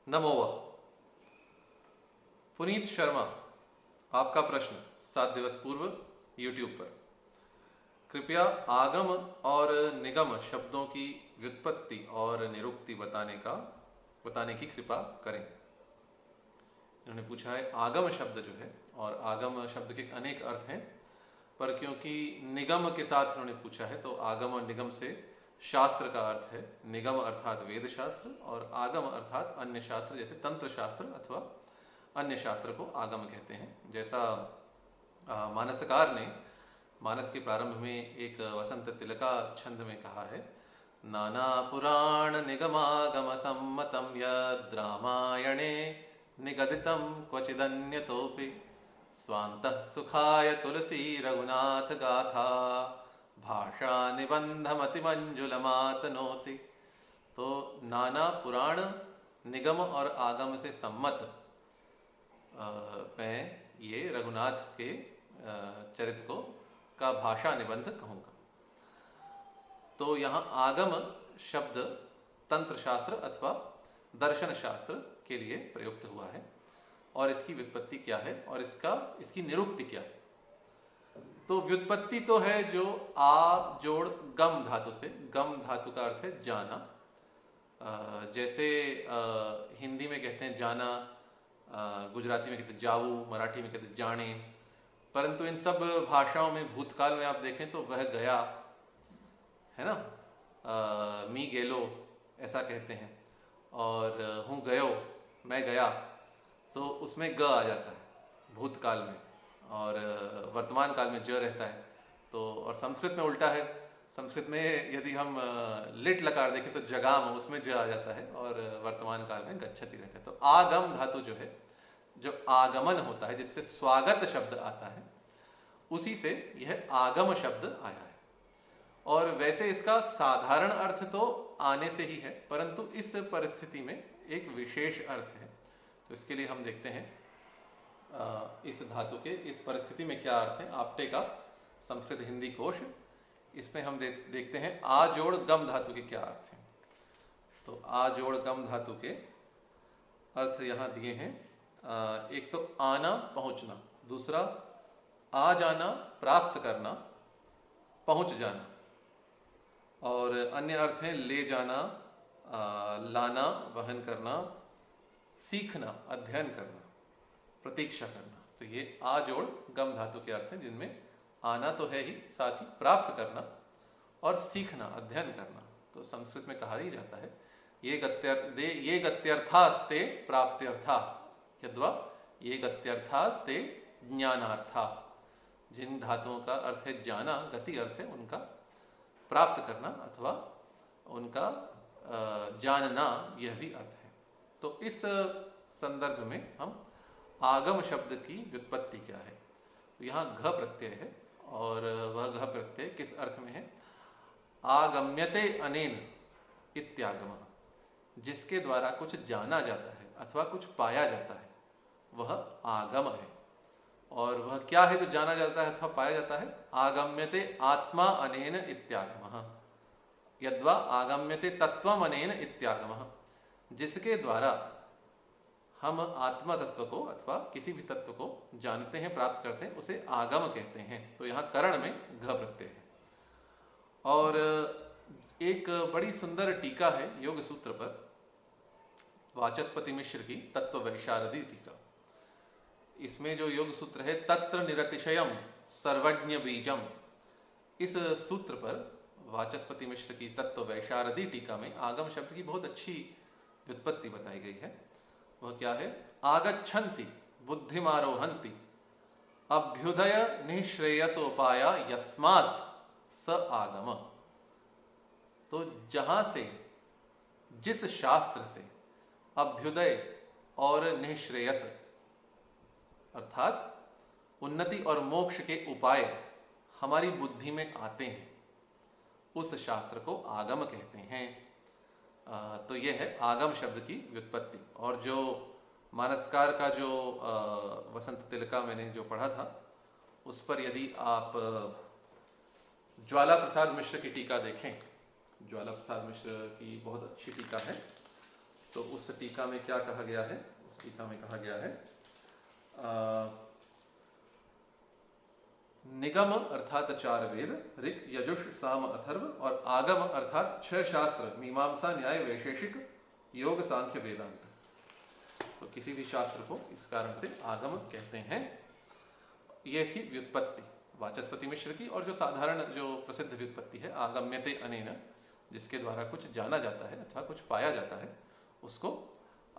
नमो वः। पुनीत शर्मा, आपका प्रश्न 7 दिवस पूर्व यूट्यूब पर। कृपया आगम और निगम शब्दों की व्युत्पत्ति और निरुक्ति बताने की कृपा करें। इन्होंने पूछा है आगम शब्द जो है, और आगम शब्द के अनेक अर्थ हैं, पर क्योंकि निगम के साथ इन्होंने पूछा है तो आगम और निगम से शास्त्र का अर्थ है। निगम अर्थात वेद शास्त्र और आगम अर्थात अन्य शास्त्र, जैसे तंत्र शास्त्र अथवा अन्य शास्त्र को आगम कहते हैं। जैसा मानसकार ने मानस के प्रारंभ में एक वसंत तिलका छंद में कहा है, नाना पुराण निगमागम सम्मतम यद् रामायणे निगदितं क्वचिदन्यतोऽपि स्वान्तः सुखाय तुलसी रघुनाथ गाथा भाषा निबंधमतिमंजुलमातनोति। तो नाना पुराण निगम और आगम से सम्मत मैं ये रघुनाथ के चरित्र को का भाषा निबंध कहूँगा। तो यहाँ आगम शब्द तंत्र शास्त्र अथवा दर्शन शास्त्र के लिए प्रयुक्त हुआ है, और इसकी व्युत्पत्ति क्या है और इसकी निरुक्ति क्या है। तो व्युत्पत्ति तो है जो आ जोड़ गम धातु से। गम धातु का अर्थ है जाना। जैसे हिंदी में कहते हैं जाना, गुजराती में कहते हैं जाऊ, मराठी में कहते हैं जाने, परंतु इन सब भाषाओं में भूतकाल में आप देखें तो वह गया है ना, मी गेलो ऐसा कहते हैं, और हूँ गयो मैं गया, तो उसमें ग आ जाता है भूतकाल में, और वर्तमान काल में ज रहता है। तो और संस्कृत में उल्टा है। संस्कृत में यदि हम लिट लकार देखें तो जगाम, उसमें ज आ जाता है, और वर्तमान काल में गच्छति रहता है। तो आगम धातु जो है, जो आगमन होता है, जिससे स्वागत शब्द आता है, उसी से यह आगम शब्द आया है। और वैसे इसका साधारण अर्थ तो आने से ही है, परंतु इस परिस्थिति में एक विशेष अर्थ है। तो इसके लिए हम देखते हैं इस धातु के इस परिस्थिति में क्या अर्थ है। आपटे का संस्कृत हिंदी कोश, इसमें हम देखते हैं आ जोड़ गम धातु के क्या अर्थ हैं। तो आ जोड़ गम धातु के अर्थ यहाँ दिए हैं। एक तो आना पहुँचना, दूसरा आ जाना प्राप्त करना, पहुँच जाना, और अन्य अर्थ हैं ले जाना, लाना वहन करना, सीखना अध्ययन करना, प्रतीक्षा करना। तो ये आ जोड़ गम धातु के अर्थ हैं, जिनमें आना तो है ही, साथ ही प्राप्त करना और सीखना अध्ययन करना। तो संस्कृत में कहा ही जाता है ये गत्यर्थास्ते प्राप्त्यर्था यद्वा ये गत्यर्थास्ते ज्ञानार्था। जिन धातुओं का अर्थ है जाना, गति अर्थ है उनका प्राप्त करना अथवा उनका जानना, यह भी अर्थ है। तो इस संदर्भ में हम आगम शब्द की व्युत्पत्ति क्या है। तो यहाँ घ प्रत्यय है, और वह घ प्रत्यय किस अर्थ में है। आगम्यते अनेन इत्यागम, जिसके द्वारा कुछ जाना जाता है अथवा कुछ पाया जाता है, वह आगम है। और वह क्या है जो जाना जाता है अथवा पाया जाता है। आगम्यते आत्मा अनेन इत्यागम, यद्वा आगम्यते तत्वम अनेन इत्यागम, जिसके द्वारा हम आत्मा तत्व को अथवा किसी भी तत्व को जानते हैं, प्राप्त करते हैं, उसे आगम कहते हैं। तो यहाँ करण में घ प्रत्यय है। और एक बड़ी सुंदर टीका है योग सूत्र पर, वाचस्पति मिश्र की तत्व वैशारदी टीका। इसमें जो योग सूत्र है तत्र निरतिशयम सर्वज्ञ बीजम, इस सूत्र पर वाचस्पति मिश्र की तत्व वैशारदी टीका में आगम शब्द की बहुत अच्छी व्युत्पत्ति बताई गई है। वह क्या है। आगच्छन्ति बुद्धिमारोहन्ति अभ्युदय निःश्रेयसोपाया यस्मात् स आगम। तो जहां से, जिस शास्त्र से अभ्युदय और निःश्रेयस अर्थात उन्नति और मोक्ष के उपाय हमारी बुद्धि में आते हैं, उस शास्त्र को आगम कहते हैं। तो यह है आगम शब्द की व्युत्पत्ति। और जो मानसकार का जो वसंत तिलका मैंने जो पढ़ा था, उस पर यदि आप ज्वाला प्रसाद मिश्र की टीका देखें, ज्वाला प्रसाद मिश्र की बहुत अच्छी टीका है, तो उस टीका में क्या कहा गया है? उस टीका में कहा गया है निगम अर्थात 4 वेद, ऋक यजुष साम अथर्व, और आगम अर्थात 6 शास्त्र, मीमांसा न्याय वैशेषिक योग सांख्य वेदांत। तो किसी भी शास्त्र को इस कारण से आगम कहते हैं। ये थी व्युत्पत्ति वाचस्पति मिश्र की, और जो साधारण जो प्रसिद्ध व्युत्पत्ति है आगम्यते अनेन, जिसके द्वारा कुछ जाना जाता है अथवा कुछ पाया जाता है, उसको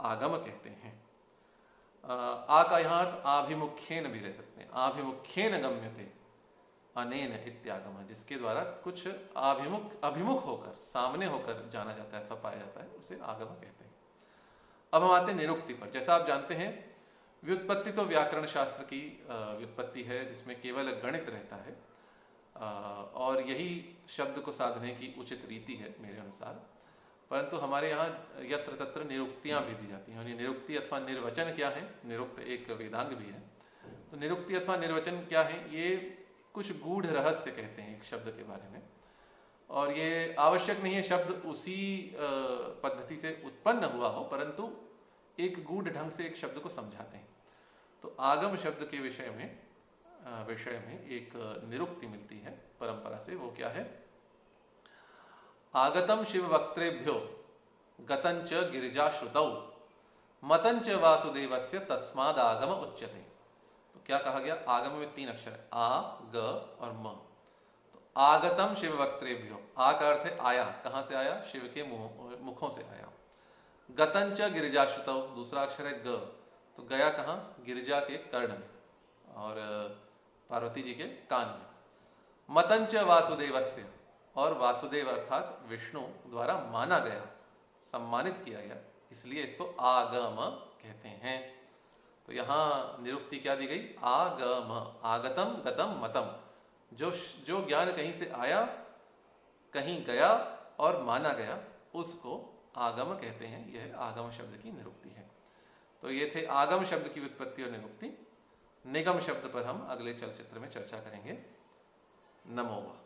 आगम कहते हैं। आ का यहाँ अर्थ आभिमुख्येन भी ले सकते हैं, आभिमुख्येन गम्यते अनेन इत्यागम, जिसके द्वारा कुछ अभिमुख होकर, सामने होकर जाना जाता है अथवा पाया जाता है, उसे आगम कहते हैं। अब हम आते हैं निरुक्ति पर। जैसा आप जानते हैं व्युत्पत्ति तो व्याकरण शास्त्र की व्युत्पत्ति है, जिसमें केवल गणित रहता है, और यही शब्द को साधने की उचित रीति है मेरे अनुसार। परंतु हमारे यहाँ यत्र तत्र निरुक्तियाँ भी दी जाती हैं। निरुक्ति अथवा निर्वचन क्या है? निरुक्त एक वेदांग भी है। तो निरुक्ति अथवा निर्वचन क्या है? ये कुछ गूढ़ रहस्य कहते हैं एक शब्द के बारे में, और ये आवश्यक नहीं है शब्द उसी पद्धति से उत्पन्न हुआ हो, परंतु एक गूढ़ ढंग से एक शब्द को समझाते हैं। तो आगम शब्द के विषय में एक निरुक्ति मिलती है परंपरा से। वो क्या है? आगतम शिव वक्त्रेभ्यो गतंच गिरिजाश्रुतौ मतंच वासुदेवस्य तस्माद आगम उच्यते। तो क्या कहा गया? आगम में 3 अक्षर है, आ, ग और म। तो आगतम शिव वक्त्रेभ्यो, आ का अर्थ है आया। कहाँ से आया? शिव के मुखों से आया। गतंच गिरिजाश्रुतौ, दूसरा अक्षर है ग, तो गया कहाँ? गिरिजा के कर्ण में और पार्वती जी के कान में। मतंच वासुदेवस्य, और वासुदेव अर्थात विष्णु द्वारा माना गया, सम्मानित किया गया, इसलिए इसको आगम कहते हैं। तो यहाँ निरुक्ति क्या दी गई? आगम, आगतम गतम मतम, जो ज्ञान कहीं से आया, कहीं गया और माना गया, उसको आगम कहते हैं। यह आगम शब्द की निरुक्ति है। तो ये थे आगम शब्द की व्युत्पत्ति और निरुक्ति। निगम शब्द पर हम अगले चलचित्र में चर्चा करेंगे। नमो वाह।